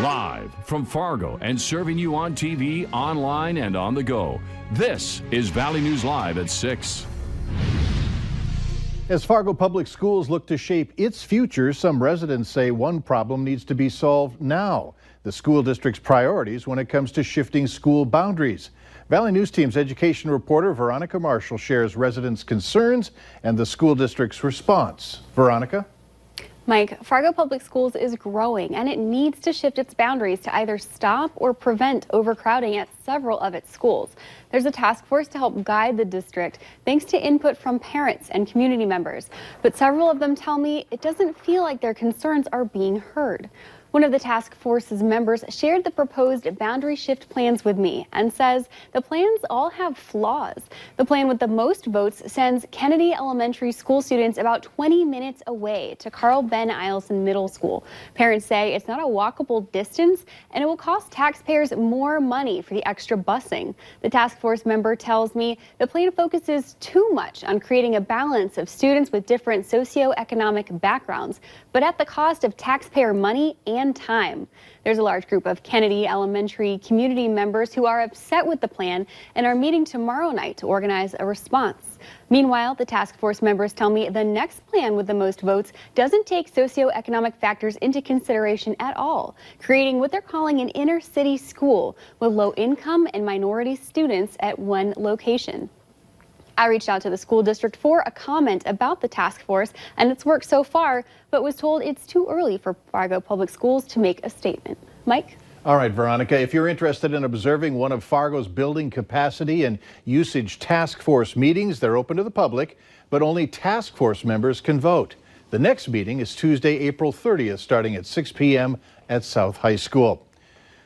Live from Fargo and serving you on TV, online, and on the go. This is Valley News Live at 6. As Fargo Public Schools look to shape its future, some residents say one problem needs to be solved now: the school district's priorities when it comes to shifting school boundaries. Valley News Team's education reporter Veronica Marshall shares residents' concerns and the school district's response. Veronica? Mike, Fargo Public Schools is growing and it needs to shift its boundaries to either stop or prevent overcrowding at several of its schools. There's a task force to help guide the district thanks to input from parents and community members. But several of them tell me it doesn't feel like their concerns are being heard. One of the task force's members shared the proposed boundary shift plans with me and says the plans all have flaws. The plan with the most votes sends Kennedy Elementary School students about 20 minutes away to Carl Ben Eielson Middle School. Parents say it's not a walkable distance and it will cost taxpayers more money for the extra busing. The task force member tells me the plan focuses too much on creating a balance of students with different socioeconomic backgrounds, but at the cost of taxpayer money and time. There's a large group of Kennedy Elementary community members who are upset with the plan and are meeting tomorrow night to organize a response. Meanwhile, the task force members tell me the next plan with the most votes doesn't take socioeconomic factors into consideration at all, creating what they're calling an inner city school with low income and minority students at one location. I reached out to the school district for a comment about the task force and its work so far, but was told it's too early for Fargo Public Schools to make a statement. Mike? All right, Veronica, if you're interested in observing one of Fargo's building capacity and usage task force meetings, they're open to the public, but only task force members can vote. The next meeting is Tuesday, April 30th, starting at 6 p.m. at South High School.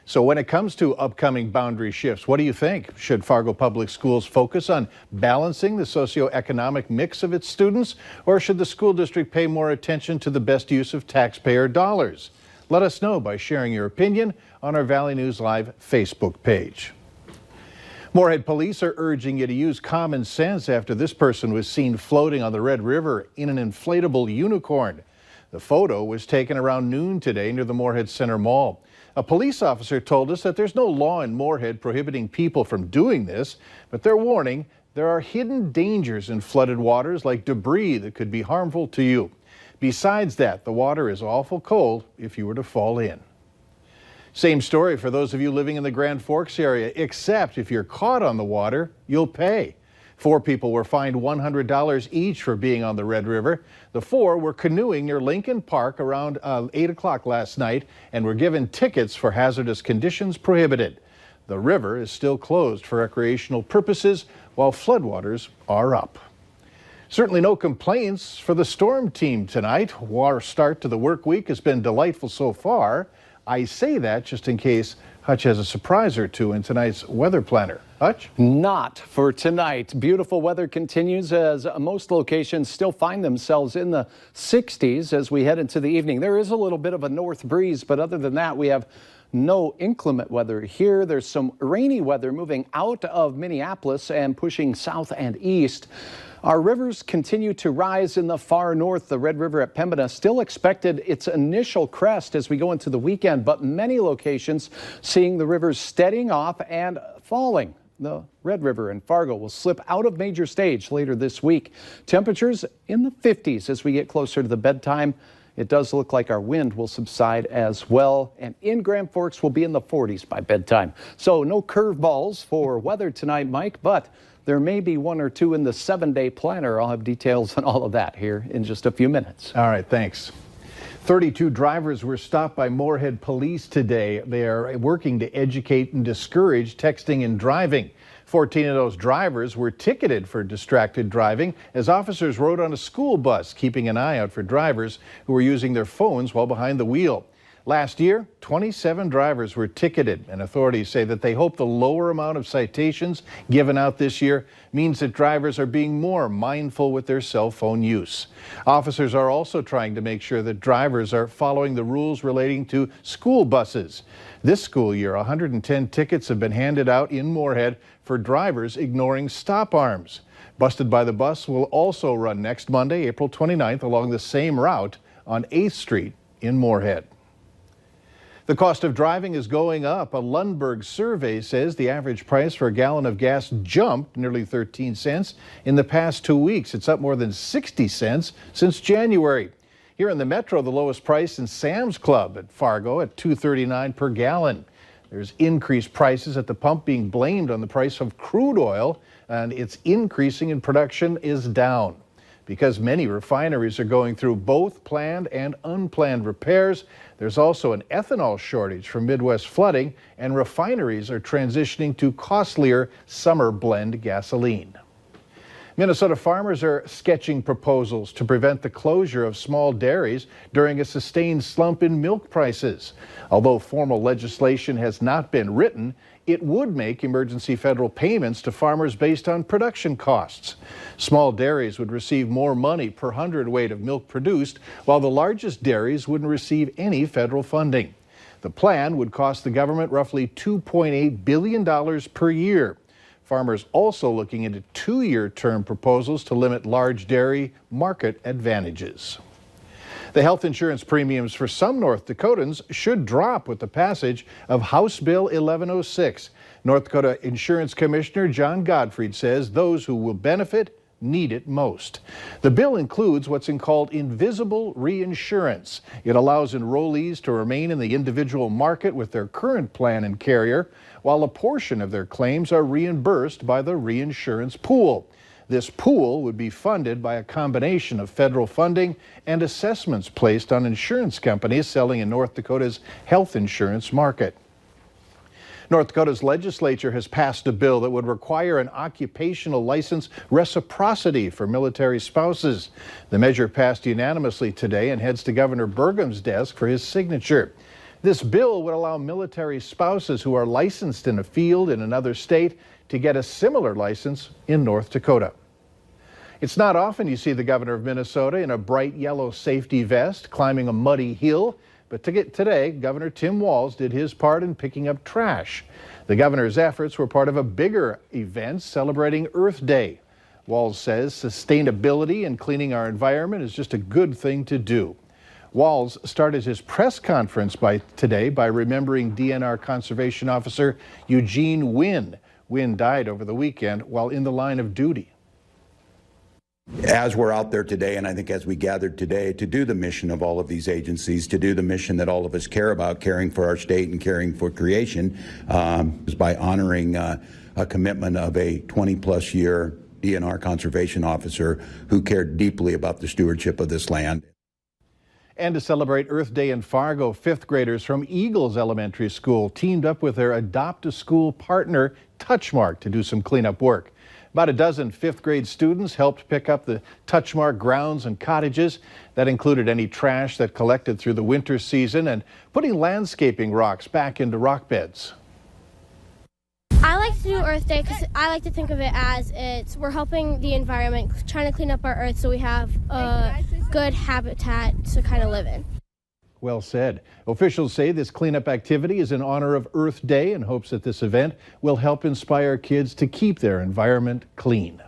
So when it comes to upcoming boundary shifts, what do you think? Should Fargo Public Schools focus on balancing the socioeconomic mix of its students, or should the school district pay more attention to the best use of taxpayer dollars? Let us know by sharing your opinion on our Valley News Live Facebook page. Moorhead police are urging you to use common sense after this person was seen floating on the Red River in an inflatable unicorn. The photo was taken around noon today near the Moorhead Center Mall. A police officer told us that there's no law in Moorhead prohibiting people from doing this, but they're warning there are hidden dangers in flooded waters like debris that could be harmful to you. Besides that, the water is awful cold if you were to fall in. Same story for those of you living in the Grand Forks area, except if you're caught on the water, you'll pay. 4 people were fined $100 each for being on the Red River. The 4 were canoeing near Lincoln Park around 8 o'clock last night and were given tickets for hazardous conditions prohibited. The river is still closed for recreational purposes while floodwaters are up. Certainly no complaints for the storm team tonight. Our start to the work week has been delightful so far. I say that just in case Hutch has a surprise or two in tonight's weather planner. Hutch? Not for tonight. Beautiful weather continues as most locations still find themselves in the 60s as we head into the evening. There is a little bit of a north breeze, but other than that, we have no inclement weather here. There's some rainy weather moving out of Minneapolis and pushing south and east. Our rivers continue to rise in the far north. The Red River at Pembina still expected its initial crest as we go into the weekend, but many locations seeing the rivers steadying off and falling. The Red River in Fargo will slip out of major stage later this week. Temperatures in the 50s as we get closer to the bedtime. It does look like our wind will subside as well, and in Grand Forks will be in the 40s by bedtime. So no curveballs for weather tonight, Mike, but there may be 1 or 2 in the 7-day planner. I'll have details on all of that here in just a few minutes. All right, thanks. 32 drivers were stopped by Moorhead police today. They are working to educate and discourage texting and driving. 14 of those drivers were ticketed for distracted driving as officers rode on a school bus, keeping an eye out for drivers who were using their phones while behind the wheel. Last year, 27 drivers were ticketed, and authorities say that they hope the lower amount of citations given out this year means that drivers are being more mindful with their cell phone use. Officers are also trying to make sure that drivers are following the rules relating to school buses. This school year, 110 tickets have been handed out in Moorhead for drivers ignoring stop arms. Busted by the Bus will also run next Monday, April 29th, along the same route on 8th Street in Moorhead. The cost of driving is going up. A Lundberg survey says the average price for a gallon of gas jumped nearly 13 cents in the past 2 weeks. It's up more than 60 cents since January. Here in the metro, the lowest price in Sam's Club at Fargo at $2.39 per gallon. There's increased prices at the pump being blamed on the price of crude oil, and its increasing in production is down. Because many refineries are going through both planned and unplanned repairs, there's also an ethanol shortage from Midwest flooding, and refineries are transitioning to costlier summer blend gasoline. Minnesota farmers are sketching proposals to prevent the closure of small dairies during a sustained slump in milk prices. Although formal legislation has not been written, it would make emergency federal payments to farmers based on production costs. Small dairies would receive more money per hundredweight of milk produced, while the largest dairies wouldn't receive any federal funding. The plan would cost the government roughly $2.8 billion per year. Farmers also looking into two-year term proposals to limit large dairy market advantages. The health insurance premiums for some North Dakotans should drop with the passage of House Bill 1106. North Dakota Insurance Commissioner John Gottfried says those who will benefit need it most. The bill includes what's called invisible reinsurance. It allows enrollees to remain in the individual market with their current plan and carrier, while a portion of their claims are reimbursed by the reinsurance pool. This pool would be funded by a combination of federal funding and assessments placed on insurance companies selling in North Dakota's health insurance market. North Dakota's legislature has passed a bill that would require an occupational license reciprocity for military spouses. The measure passed unanimously today and heads to Governor Burgum's desk for his signature. This bill would allow military spouses who are licensed in a field in another state to get a similar license in North Dakota. It's not often you see the governor of Minnesota in a bright yellow safety vest climbing a muddy hill, but today, Governor Tim Walz did his part in picking up trash. The governor's efforts were part of a bigger event celebrating Earth Day. Walz says sustainability and cleaning our environment is just a good thing to do. Walz started his press conference today by remembering DNR Conservation Officer Eugene Winwin. Wynn died over the weekend while in the line of duty. As we're out there today, and I think as we gathered today to do the mission of all of these agencies, to do the mission that all of us care about, caring for our state and caring for creation, is by honoring a commitment of a 20-plus year DNR conservation officer who cared deeply about the stewardship of this land. And to celebrate Earth Day in Fargo, fifth graders from Eagles Elementary School teamed up with their adopt-a-school partner, Touchmark, to do some cleanup work. About a dozen fifth grade students helped pick up the Touchmark grounds and cottages. That included any trash that collected through the winter season and putting landscaping rocks back into rock beds. I like to do Earth Day because I like to think of it as we're helping the environment, trying to clean up our earth so we have a good habitat to kind of live in. Well said. Officials say this cleanup activity is in honor of Earth Day and hopes that this event will help inspire kids to keep their environment clean.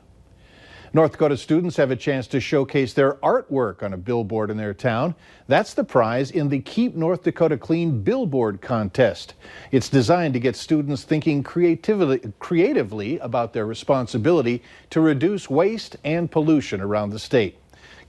North Dakota students have a chance to showcase their artwork on a billboard in their town. That's the prize in the Keep North Dakota Clean Billboard Contest. It's designed to get students thinking creatively about their responsibility to reduce waste and pollution around the state.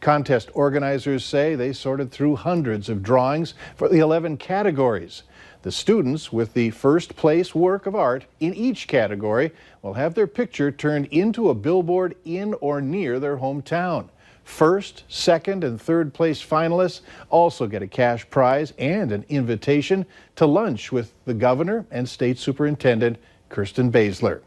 Contest organizers say they sorted through hundreds of drawings for the 11 categories. The students with the first place work of art in each category will have their picture turned into a billboard in or near their hometown. First, second, and third place finalists also get a cash prize and an invitation to lunch with the governor and state superintendent Kirsten Baszler.